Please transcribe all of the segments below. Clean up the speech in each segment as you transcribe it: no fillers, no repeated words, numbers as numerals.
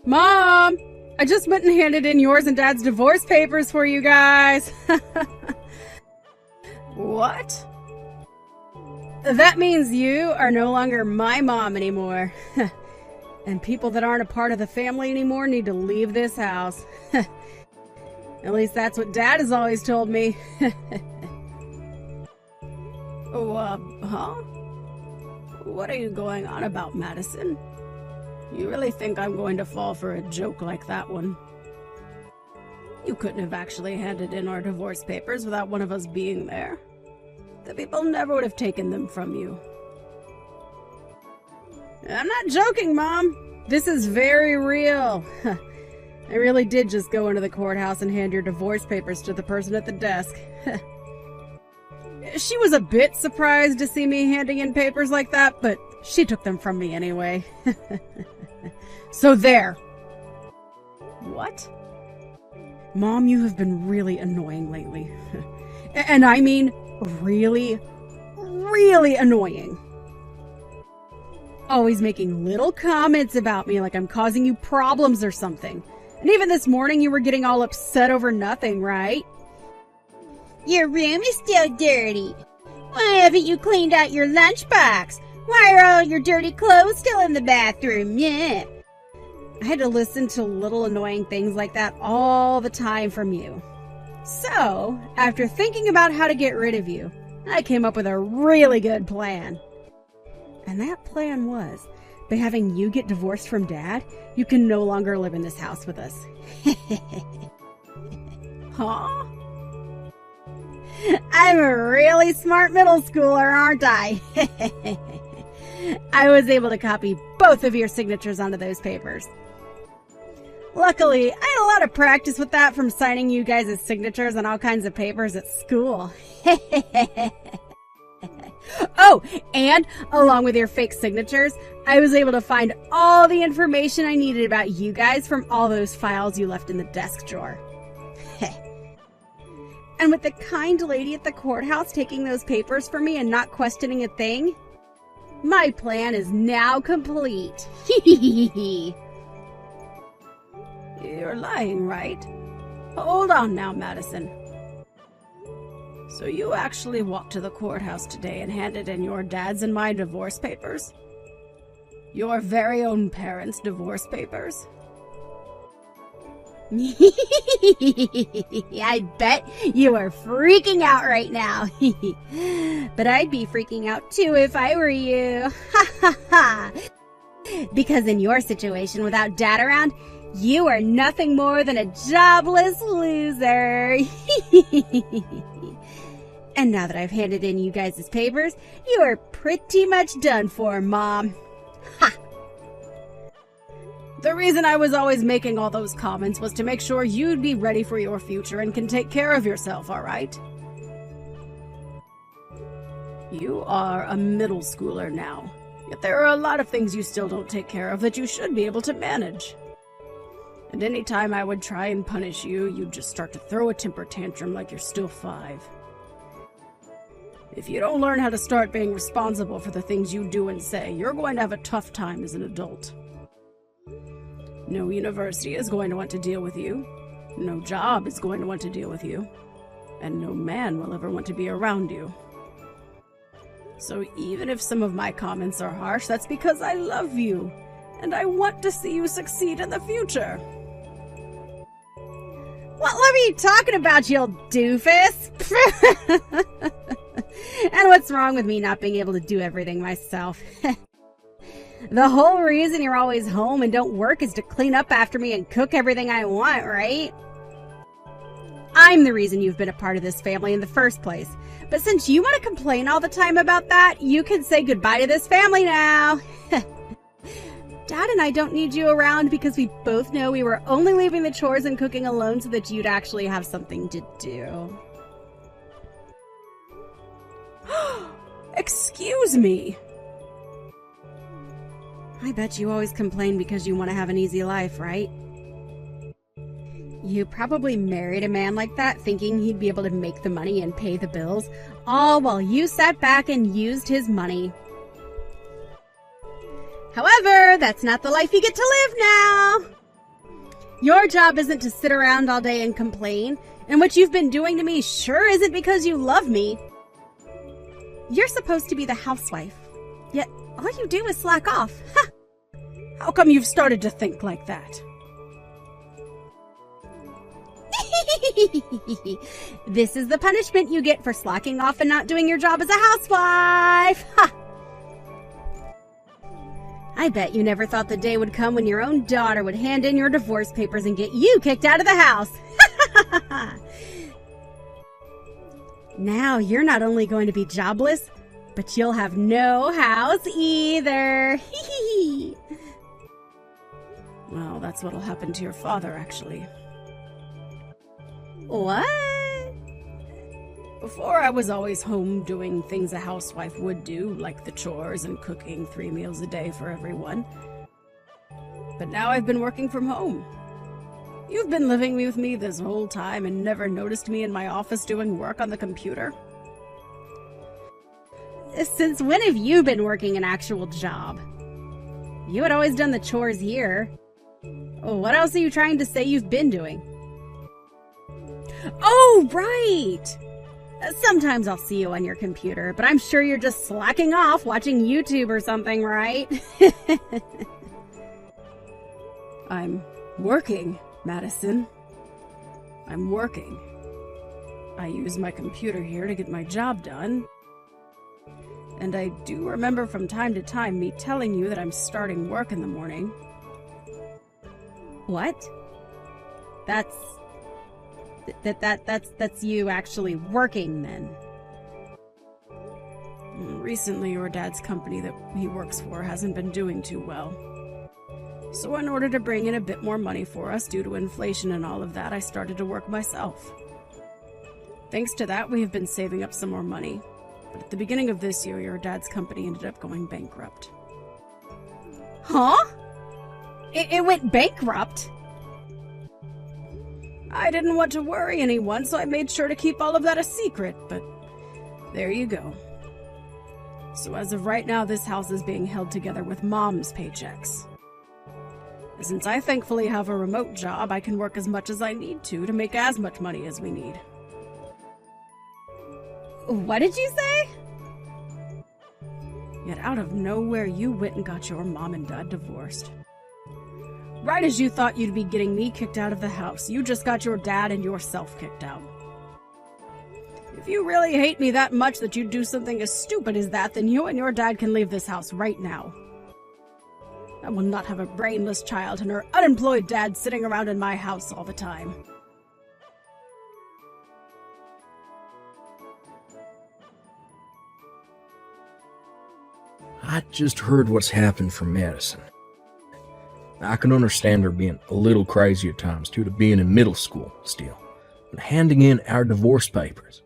Mom! I just went and handed in yours and Dad's divorce papers for you guys. What? That means you are no longer my mom anymore. And people that aren't a part of the family anymore need to leave this house. At least that's what Dad has always told me. Huh? What are you going on about, Madison? You really think I'm going to fall for a joke like that one? You couldn't have actually handed in our divorce papers without one of us being there. The people never would have taken them from you. I'm not joking, Mom. This is very real. I really did just go into the courthouse and hand your divorce papers to the person at the desk. She was a bit surprised to see me handing in papers like that, but she took them from me anyway. So there. What? Mom, you have been really annoying lately. And I mean really, really annoying. Always making little comments about me like I'm causing you problems or something. And even this morning you were getting all upset over nothing, right? Your room is still dirty. Why haven't you cleaned out your lunchbox? Why are all your dirty clothes still in the bathroom? Yeah. I had to listen to little annoying things like that all the time from you. So, after thinking about how to get rid of you, I came up with a really good plan. And that plan was, by having you get divorced from Dad, you can no longer live in this house with us. Huh? I'm a really smart middle schooler, aren't I? I was able to copy both of your signatures onto those papers. Luckily, I had a lot of practice with that from signing you guys' signatures on all kinds of papers at school. Oh, and along with your fake signatures, I was able to find all the information I needed about you guys from all those files you left in the desk drawer. And with the kind lady at the courthouse taking those papers for me and not questioning a thing, my plan is now complete. You're lying, right? Hold on now, Madison. So you actually walked to the courthouse today and handed in your dad's and my divorce papers? Your very own parents' divorce papers? I bet you are freaking out right now. But I'd be freaking out too if I were you. Because in your situation without Dad around, you are nothing more than a jobless loser. And now that I've handed in you guys' papers, you are pretty much done for, Mom. Ha! The reason I was always making all those comments was to make sure you'd be ready for your future and can take care of yourself, all right? You are a middle schooler now, yet there are a lot of things you still don't take care of that you should be able to manage. And any time I would try and punish you, you'd just start to throw a temper tantrum like you're still 5. If you don't learn how to start being responsible for the things you do and say, you're going to have a tough time as an adult. No university is going to want to deal with you. No job is going to want to deal with you. And no man will ever want to be around you. So even if some of my comments are harsh, that's because I love you. And I want to see you succeed in the future. What love are you talking about, you old doofus? And what's wrong with me not being able to do everything myself? The whole reason you're always home and don't work is to clean up after me and cook everything I want, right? I'm the reason you've been a part of this family in the first place. But since you want to complain all the time about that, you can say goodbye to this family now. Dad and I don't need you around because we both know we were only leaving the chores and cooking alone so that you'd actually have something to do. Excuse me. I bet you always complain because you want to have an easy life, right? You probably married a man like that thinking he'd be able to make the money and pay the bills, all while you sat back and used his money. However, that's not the life you get to live now. Your job isn't to sit around all day and complain, and what you've been doing to me sure isn't because you love me. You're supposed to be the housewife, yet all you do is slack off. Ha! How come you've started to think like that? This is the punishment you get for slacking off and not doing your job as a housewife. Ha! I bet you never thought the day would come when your own daughter would hand in your divorce papers and get you kicked out of the house. Now you're not only going to be jobless, but you'll have no house either. Well, that's what'll happen to your father, actually. What? Before, I was always home doing things a housewife would do, like the chores and cooking 3 meals a day for everyone. But now I've been working from home. You've been living with me this whole time and never noticed me in my office doing work on the computer? Since when have you been working an actual job? You had always done the chores here. What else are you trying to say you've been doing? Oh, right! Sometimes I'll see you on your computer, but I'm sure you're just slacking off watching YouTube or something, right? I'm working, Madison. I'm working. I use my computer here to get my job done. And I do remember from time to time me telling you that I'm starting work in the morning. What? That's you actually working then. Recently, your dad's company that he works for hasn't been doing too well. So in order to bring in a bit more money for us due to inflation and all of that, I started to work myself. Thanks to that, we have been saving up some more money. But at the beginning of this year, your dad's company ended up going bankrupt. Huh? It went bankrupt? I didn't want to worry anyone, so I made sure to keep all of that a secret, but there you go. So as of right now, this house is being held together with Mom's paychecks. Since I thankfully have a remote job, I can work as much as I need to make as much money as we need. What did you say? Yet out of nowhere, you went and got your mom and dad divorced. Right as you thought you'd be getting me kicked out of the house, you just got your dad and yourself kicked out. If you really hate me that much that you'd do something as stupid as that, then you and your dad can leave this house right now. I will not have a brainless child and her unemployed dad sitting around in my house all the time. I just heard what's happened from Madison. I can understand her being a little crazy at times due to being in middle school still, and handing in our divorce papers.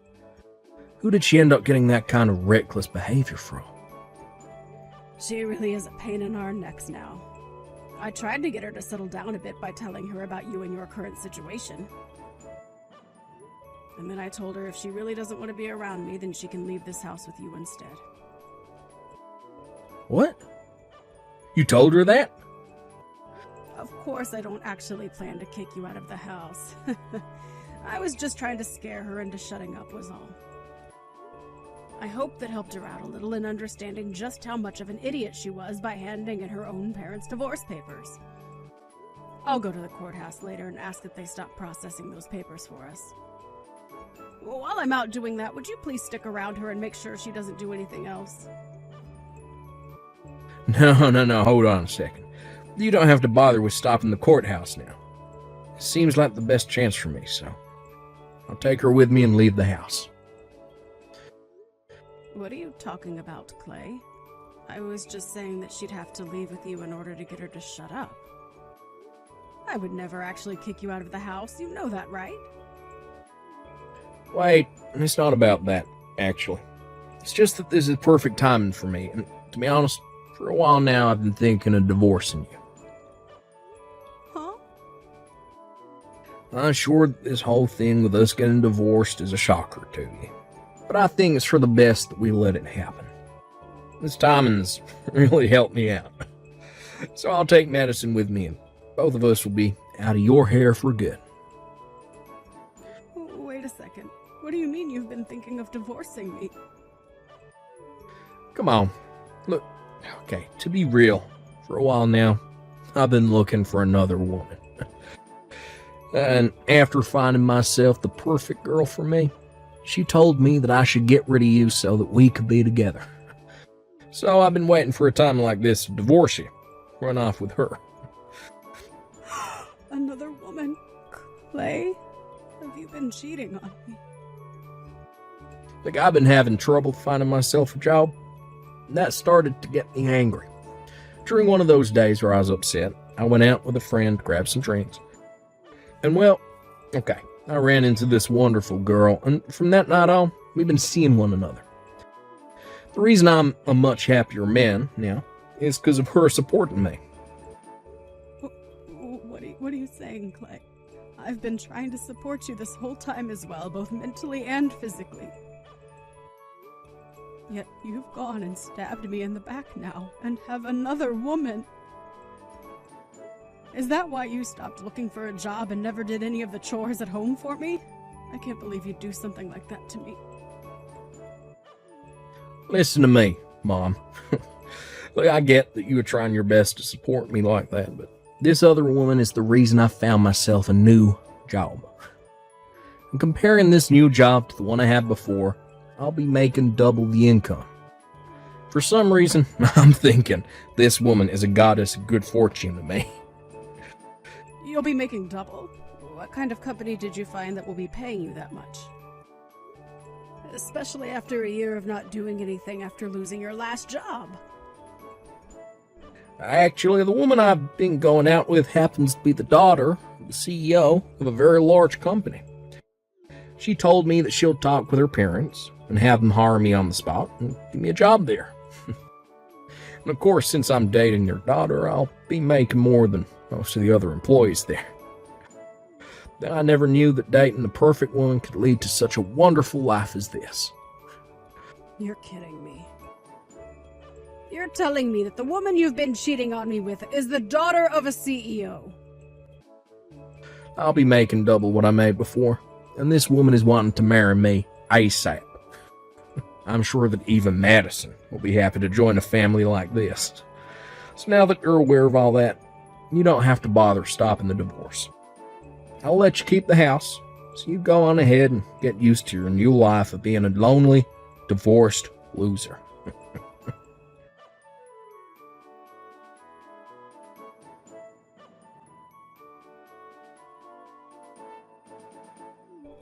Who did she end up getting that kind of reckless behavior from? She really is a pain in our necks now. I tried to get her to settle down a bit by telling her about you and your current situation. And then I told her if she really doesn't want to be around me, then she can leave this house with you instead. What? You told her that? Of course I don't actually plan to kick you out of the house. I was just trying to scare her into shutting up was all. I hope that helped her out a little in understanding just how much of an idiot she was by handing in her own parents' divorce papers. I'll go to the courthouse later and ask that they stop processing those papers for us. Well, while I'm out doing that, would you please stick around her and make sure she doesn't do anything else? No, hold on a second. You don't have to bother with stopping the courthouse now. It seems like the best chance for me, so I'll take her with me and leave the house. What are you talking about, Clay? I was just saying that she'd have to leave with you in order to get her to shut up. I would never actually kick you out of the house, you know that, right? Wait, it's not about that, actually. It's just that this is perfect timing for me, and to be honest, for a while now I've been thinking of divorcing you. Huh? I'm sure this whole thing with us getting divorced is a shocker to you, but I think it's for the best that we let it happen. This timing's really helped me out. So I'll take Madison with me, and both of us will be out of your hair for good. Wait a second. What do you mean you've been thinking of divorcing me? Come on. Look, okay, to be real, for a while now, I've been looking for another woman. And after finding myself the perfect girl for me, she told me that I should get rid of you so that we could be together. So I've been waiting for a time like this to divorce you. Run off with her. Another woman? Clay? Have you been cheating on me? Like, I've been having trouble finding myself a job, and that started to get me angry. During one of those days where I was upset, I went out with a friend to grab some drinks. And well, okay, I ran into this wonderful girl, and from that night on, we've been seeing one another. The reason I'm a much happier man now is because of her supporting me. What are you saying, Clay? I've been trying to support you this whole time as well, both mentally and physically. Yet you've gone and stabbed me in the back now, and have another woman. Is that why you stopped looking for a job and never did any of the chores at home for me? I can't believe you'd do something like that to me. Listen to me, Mom. Look, I get that you were trying your best to support me like that, but this other woman is the reason I found myself a new job. And comparing this new job to the one I had before, I'll be making double the income. For some reason, I'm thinking this woman is a goddess of good fortune to me. You'll be making double? What kind of company did you find that will be paying you that much? Especially after a year of not doing anything after losing your last job. Actually, the woman I've been going out with happens to be the daughter of the CEO of a very large company. She told me that she'll talk with her parents and have them hire me on the spot and give me a job there. And of course, since I'm dating your daughter, I'll be making more than most of the other employees there. I never knew that dating the perfect woman could lead to such a wonderful life as this. You're kidding me. You're telling me that the woman you've been cheating on me with is the daughter of a CEO. I'll be making double what I made before, and this woman is wanting to marry me ASAP. I'm sure that even Madison will be happy to join a family like this. So now that you're aware of all that, you don't have to bother stopping the divorce. I'll let you keep the house, so you go on ahead and get used to your new life of being a lonely, divorced loser.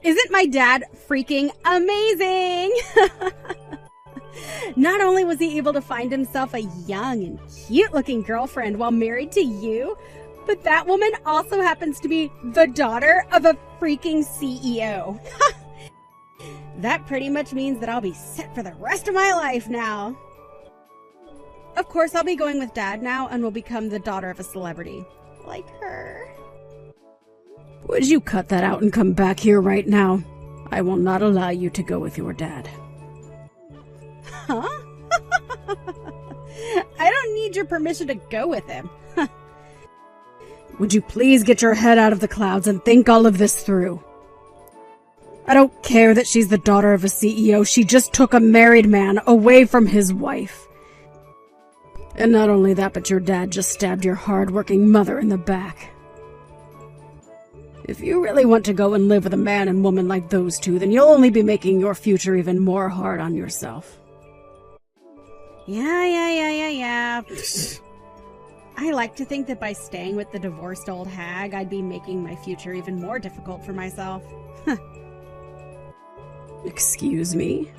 Isn't my dad freaking amazing? Not only was he able to find himself a young and cute-looking girlfriend while married to you, but that woman also happens to be the daughter of a freaking CEO. That pretty much means that I'll be set for the rest of my life now. Of course, I'll be going with Dad now and will become the daughter of a celebrity. Like her. Would you cut that out and come back here right now? I will not allow you to go with your dad. Huh? I don't need your permission to go with him. Would you please get your head out of the clouds and think all of this through? I don't care that she's the daughter of a CEO. She just took a married man away from his wife. And not only that, but your dad just stabbed your hard-working mother in the back. If you really want to go and live with a man and woman like those two, then you'll only be making your future even more hard on yourself. Yeah. I like to think that by staying with the divorced old hag, I'd be making my future even more difficult for myself. Excuse me?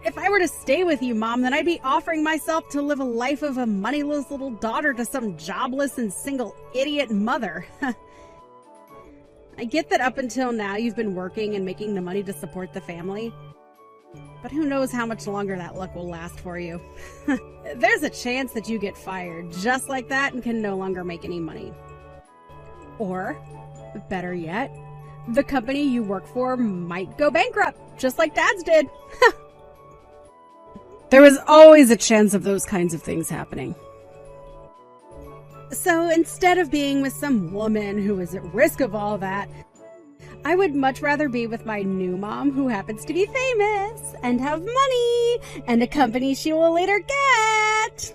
If I were to stay with you, Mom, then I'd be offering myself to live a life of a moneyless little daughter to some jobless and single idiot mother. I get that up until now you've been working and making the money to support the family. But who knows how much longer that luck will last for you. There's a chance that you get fired just like that and can no longer make any money. Or, better yet, the company you work for might go bankrupt, just like Dad's did. There was always a chance of those kinds of things happening. So instead of being with some woman who is at risk of all that, I would much rather be with my new mom who happens to be famous and have money and a company she will later get.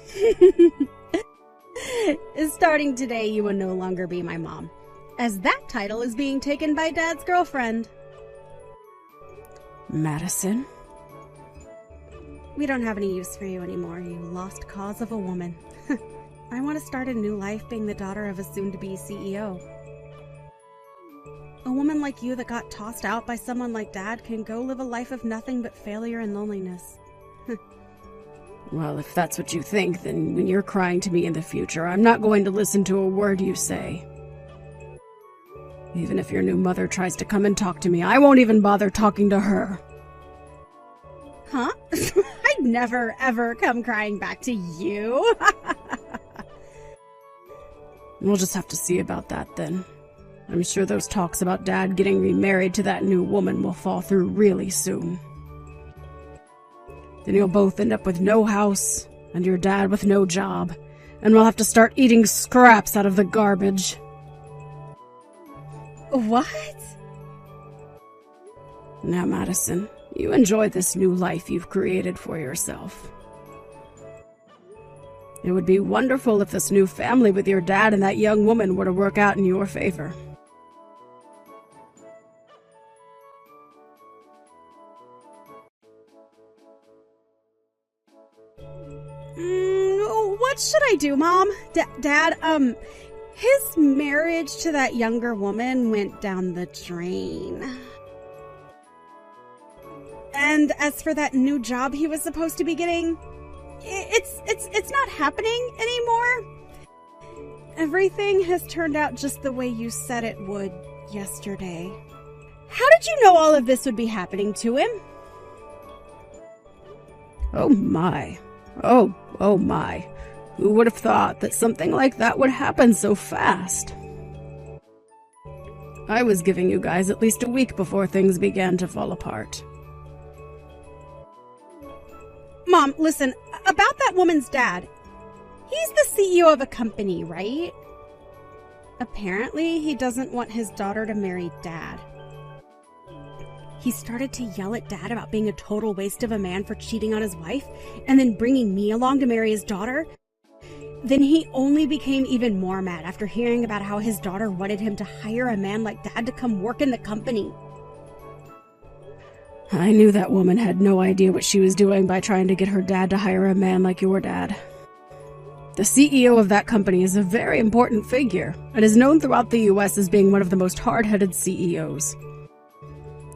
Starting today, you will no longer be my mom, as that title is being taken by Dad's girlfriend. Madison? We don't have any use for you anymore, you lost cause of a woman. I want to start a new life being the daughter of a soon-to-be CEO. A woman like you that got tossed out by someone like Dad can go live a life of nothing but failure and loneliness. Well, if that's what you think, then when you're crying to me in the future, I'm not going to listen to a word you say. Even if your new mother tries to come and talk to me, I won't even bother talking to her. Huh? I'd never, ever come crying back to you. We'll just have to see about that then. I'm sure those talks about Dad getting remarried to that new woman will fall through really soon. Then you'll both end up with no house, and your dad with no job, and we'll have to start eating scraps out of the garbage. What? Now, Madison, you enjoy this new life you've created for yourself. It would be wonderful if this new family with your dad and that young woman were to work out in your favor. What should I do, Mom? Dad, his marriage to that younger woman went down the drain. And as for that new job he was supposed to be getting, it's not happening anymore. Everything has turned out just the way you said it would yesterday. How did you know all of this would be happening to him? Oh my. Oh my. Who would have thought that something like that would happen so fast? I was giving you guys at least a week before things began to fall apart. Mom, listen, about that woman's dad. He's the CEO of a company, right? Apparently, he doesn't want his daughter to marry Dad. He started to yell at Dad about being a total waste of a man for cheating on his wife, and then bringing me along to marry his daughter. Then he only became even more mad after hearing about how his daughter wanted him to hire a man like Dad to come work in the company. I knew that woman had no idea what she was doing by trying to get her dad to hire a man like your dad. The CEO of that company is a very important figure, and is known throughout the US as being one of the most hard-headed CEOs.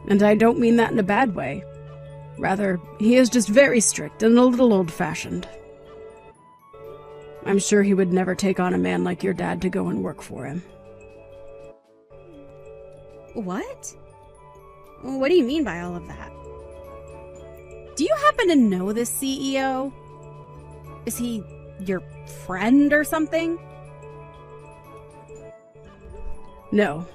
And I don't mean that in a bad way. Rather, he is just very strict and a little old-fashioned. I'm sure he would never take on a man like your dad to go and work for him. What? What do you mean by all of that? Do you happen to know this CEO? Is he your friend or something? No.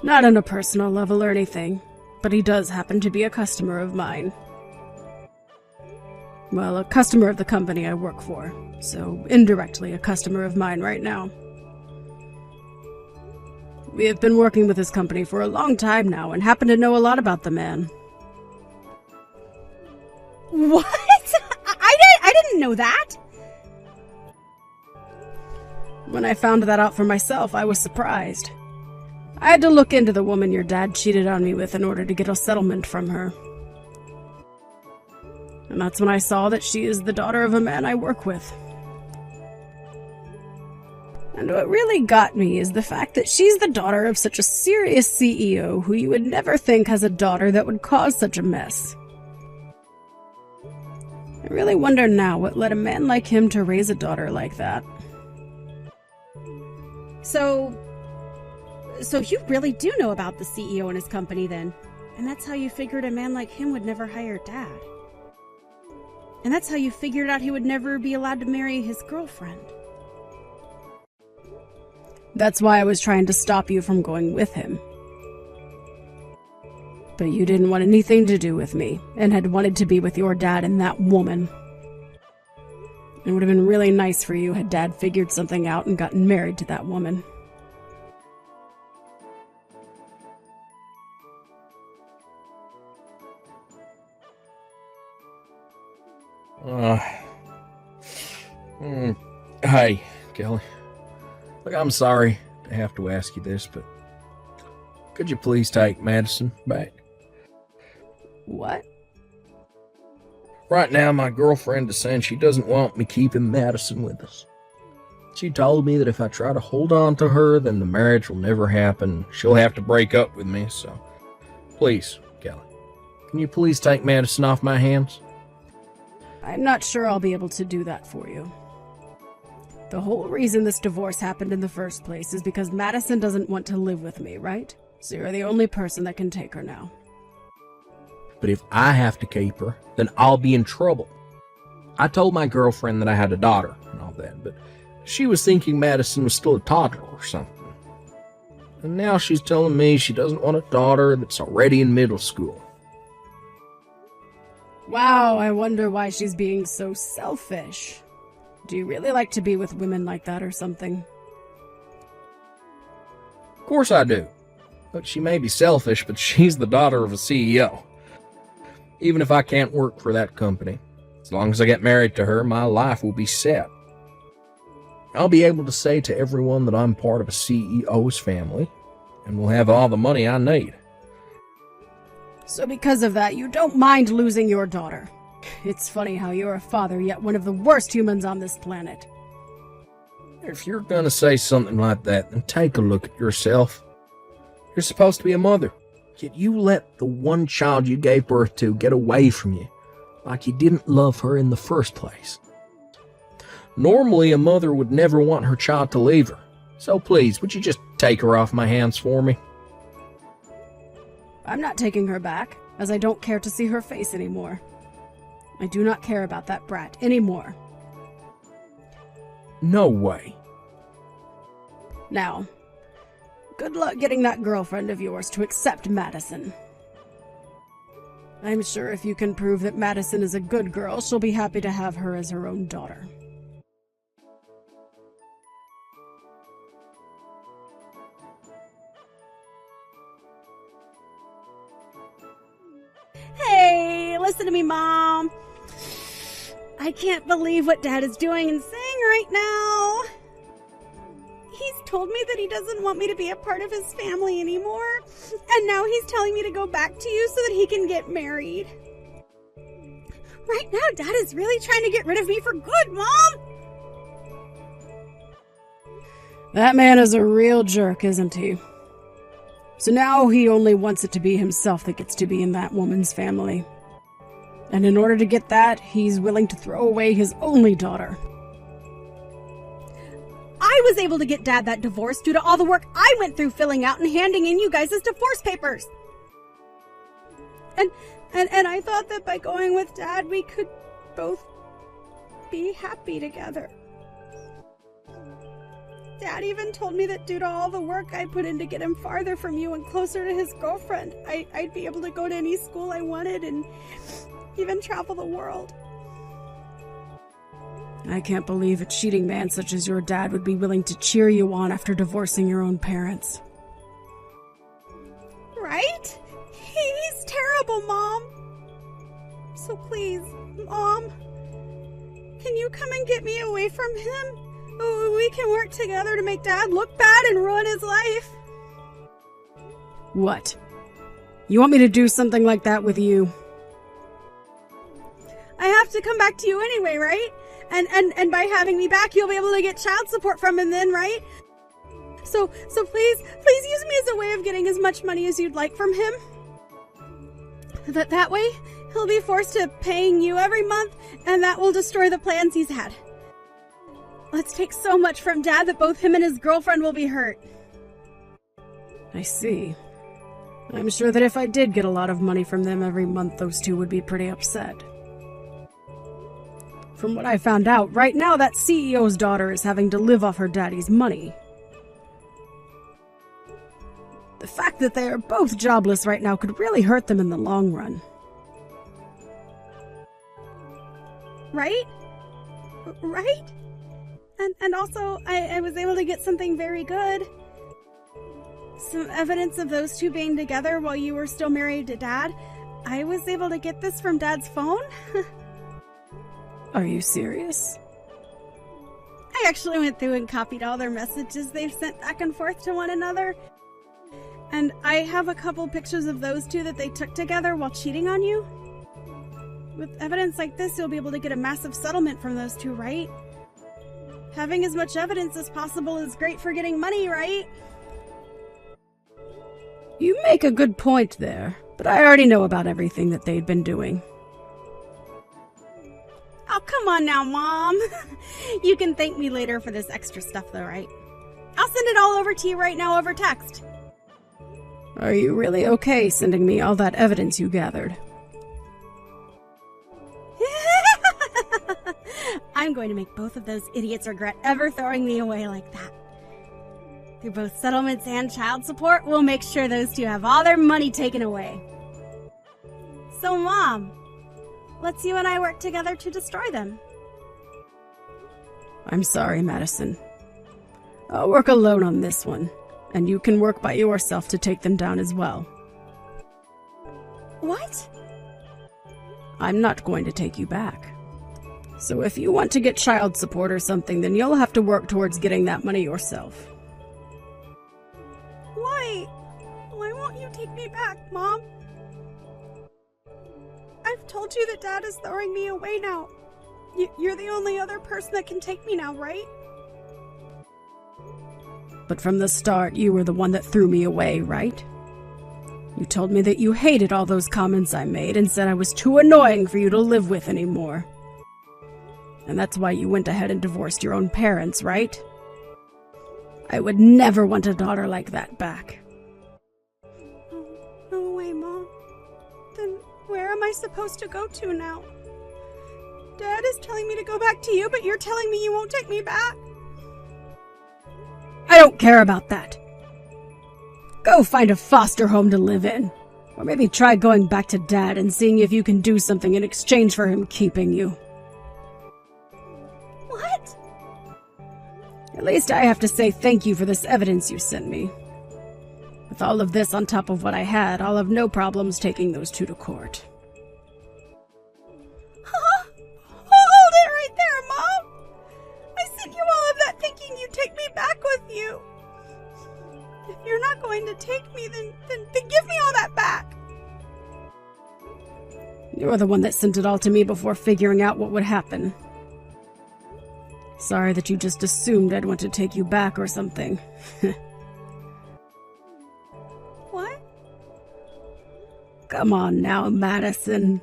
Not on a personal level or anything, but he does happen to be a customer of mine. Well, a customer of the company I work for, so indirectly a customer of mine right now. We have been working with this company for a long time now and happen to know a lot about the man. What? I didn't know that! When I found that out for myself, I was surprised. I had to look into the woman your dad cheated on me with in order to get a settlement from her. And that's when I saw that she is the daughter of a man I work with. And what really got me is the fact that she's the daughter of such a serious CEO who you would never think has a daughter that would cause such a mess. I really wonder now what led a man like him to raise a daughter like that. So you really do know about the CEO and his company then? And that's how you figured a man like him would never hire Dad? And that's how you figured out he would never be allowed to marry his girlfriend? That's why I was trying to stop you from going with him. But you didn't want anything to do with me, and had wanted to be with your dad and that woman. It would have been really nice for you had Dad figured something out and gotten married to that woman. Hey, Kelly. Look, I'm sorry to have to ask you this, but could you please take Madison back? What? Right now, my girlfriend is saying she doesn't want me keeping Madison with us. She told me that if I try to hold on to her, then the marriage will never happen. She'll have to break up with me, so please, Kelly, can you please take Madison off my hands? I'm not sure I'll be able to do that for you. The whole reason this divorce happened in the first place is because Madison doesn't want to live with me, right? So you're the only person that can take her now. But if I have to keep her, then I'll be in trouble. I told my girlfriend that I had a daughter and all that, but she was thinking Madison was still a toddler or something. And now she's telling me she doesn't want a daughter that's already in middle school. Wow, I wonder why she's being so selfish. Do you really like to be with women like that or something? Of course I do. Look, she may be selfish, but she's the daughter of a CEO. Even if I can't work for that company, as long as I get married to her, my life will be set. I'll be able to say to everyone that I'm part of a CEO's family, and will have all the money I need. So because of that, you don't mind losing your daughter. It's funny how you're a father, yet one of the worst humans on this planet. If you're gonna say something like that, then take a look at yourself. You're supposed to be a mother, yet you let the one child you gave birth to get away from you, like you didn't love her in the first place. Normally, a mother would never want her child to leave her, so please, would you just take her off my hands for me? I'm not taking her back, as I don't care to see her face anymore. I do not care about that brat anymore. No way. Now, good luck getting that girlfriend of yours to accept Madison. I'm sure if you can prove that Madison is a good girl, she'll be happy to have her as her own daughter. Hey, listen to me, Mom. I can't believe what Dad is doing and saying right now. He's told me that he doesn't want me to be a part of his family anymore, and now he's telling me to go back to you so that he can get married. Right now, Dad is really trying to get rid of me for good, Mom! That man is a real jerk, isn't he? So now he only wants it to be himself that gets to be in that woman's family. And in order to get that, he's willing to throw away his only daughter. I was able to get Dad that divorce due to all the work I went through filling out and handing in you guys' divorce papers. And I thought that by going with Dad, we could both be happy together. Dad even told me that due to all the work I put in to get him farther from you and closer to his girlfriend, I'd be able to go to any school I wanted and even travel the world. I can't believe a cheating man such as your dad would be willing to cheer you on after divorcing your own parents. Right? He's terrible, Mom. So please, Mom, can you come and get me away from him? We can work together to make Dad look bad and ruin his life. What? You want me to do something like that with you? I have to come back to you anyway, right? And by having me back, you'll be able to get child support from him then, right? So please use me as a way of getting as much money as you'd like from him. That way, he'll be forced to paying you every month, and that will destroy the plans he's had. Let's take so much from Dad that both him and his girlfriend will be hurt. I see. I'm sure that if I did get a lot of money from them every month, those two would be pretty upset. From what I found out, right now that CEO's daughter is having to live off her daddy's money. The fact that they are both jobless right now could really hurt them in the long run. Right? right? And also, I was able to get something very good. Some evidence of those two being together while you were still married to Dad. I was able to get this from Dad's phone. Are you serious? I actually went through and copied all their messages they've sent back and forth to one another. And I have a couple pictures of those two that they took together while cheating on you. With evidence like this, you'll be able to get a massive settlement from those two, right? Having as much evidence as possible is great for getting money, right? You make a good point there, but I already know about everything that they'd been doing. Oh, come on now, Mom. You can thank me later for this extra stuff, though, right? I'll send it all over to you right now over text. Are you really okay sending me all that evidence you gathered? I'm going to make both of those idiots regret ever throwing me away like that. Through both settlements and child support, we'll make sure those two have all their money taken away. So, Mom, let's you and I work together to destroy them. I'm sorry, Madison. I'll work alone on this one, and you can work by yourself to take them down as well. What? I'm not going to take you back. So if you want to get child support or something, then you'll have to work towards getting that money yourself. Why? Why won't you take me back, Mom? I've told you that Dad is throwing me away now. You're the only other person that can take me now, right? But from the start, you were the one that threw me away, right? You told me that you hated all those comments I made and said I was too annoying for you to live with anymore. And that's why you went ahead and divorced your own parents, right? I would never want a daughter like that back. No way, Mom. Then where am I supposed to go to now? Dad is telling me to go back to you, but you're telling me you won't take me back. I don't care about that. Go find a foster home to live in. Or maybe try going back to Dad and seeing if you can do something in exchange for him keeping you. What? At least I have to say thank you for this evidence you sent me. With all of this on top of what I had, I'll have no problems taking those two to court. Huh? Hold it right there, Mom! I sent you all of that thinking you'd take me back with you. If you're not going to take me, then give me all that back. You're the one that sent it all to me before figuring out what would happen. Sorry that you just assumed I'd want to take you back or something. What? Come on now, Madison.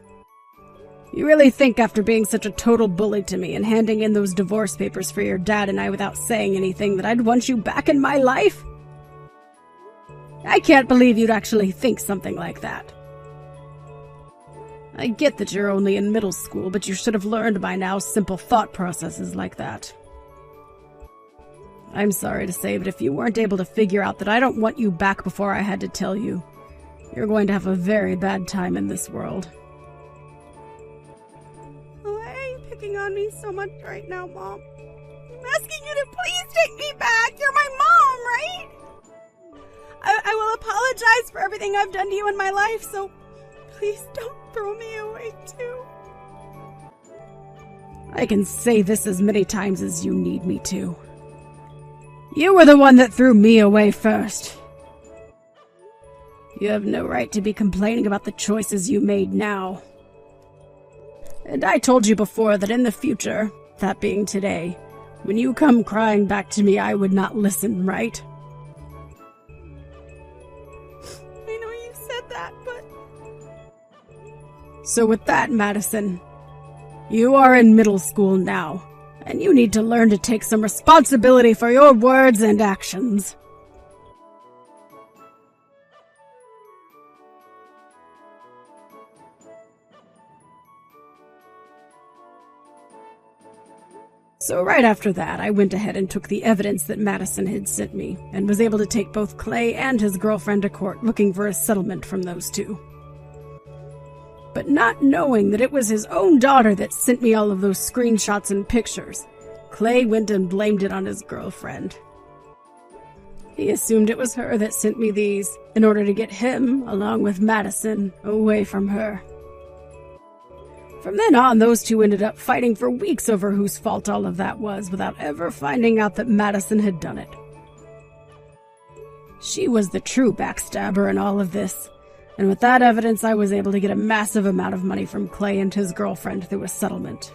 You really think after being such a total bully to me and handing in those divorce papers for your dad and I without saying anything that I'd want you back in my life? I can't believe you'd actually think something like that. I get that you're only in middle school, but you should have learned by now simple thought processes like that. I'm sorry to say, but if you weren't able to figure out that I don't want you back before I had to tell you, you're going to have a very bad time in this world. Why are you picking on me so much right now, Mom? I'm asking you to please take me back. You're my mom, right? I will apologize for everything I've done to you in my life, so please don't throw me away too. I can say this as many times as you need me to. You were the one that threw me away first. You have no right to be complaining about the choices you made now. And I told you before that in the future, that being today, when you come crying back to me, I would not listen, right? I know you said that, but... So with that, Madison, you are in middle school now, and you need to learn to take some responsibility for your words and actions. So right after that, I went ahead and took the evidence that Madison had sent me, and was able to take both Clay and his girlfriend to court looking for a settlement from those two. But not knowing that it was his own daughter that sent me all of those screenshots and pictures, Clay went and blamed it on his girlfriend. He assumed it was her that sent me these in order to get him, along with Madison, away from her. From then on, those two ended up fighting for weeks over whose fault all of that was, without ever finding out that Madison had done it. She was the true backstabber in all of this, and with that evidence I was able to get a massive amount of money from Clay and his girlfriend through a settlement.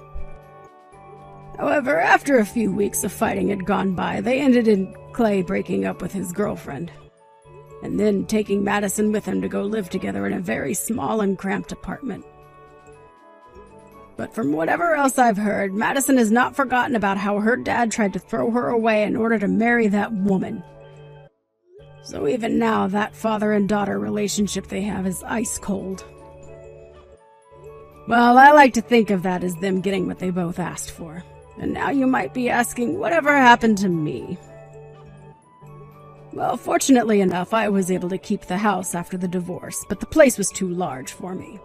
However, after a few weeks of fighting had gone by, they ended in Clay breaking up with his girlfriend, and then taking Madison with him to go live together in a very small and cramped apartment. But from whatever else I've heard, Madison has not forgotten about how her dad tried to throw her away in order to marry that woman. So even now, that father and daughter relationship they have is ice cold. Well, I like to think of that as them getting what they both asked for. And now you might be asking, whatever happened to me? Well, fortunately enough, I was able to keep the house after the divorce, but the place was too large for me.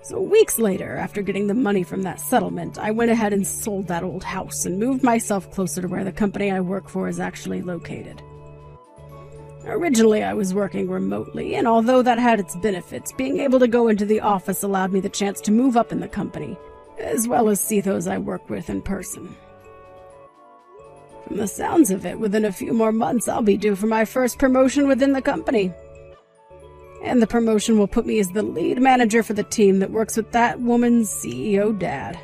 So weeks later, after getting the money from that settlement, I went ahead and sold that old house and moved myself closer to where the company I work for is actually located. Originally, I was working remotely, and although that had its benefits, being able to go into the office allowed me the chance to move up in the company, as well as see those I work with in person. From the sounds of it, within a few more months, I'll be due for my first promotion within the company. And the promotion will put me as the lead manager for the team that works with that woman's CEO dad.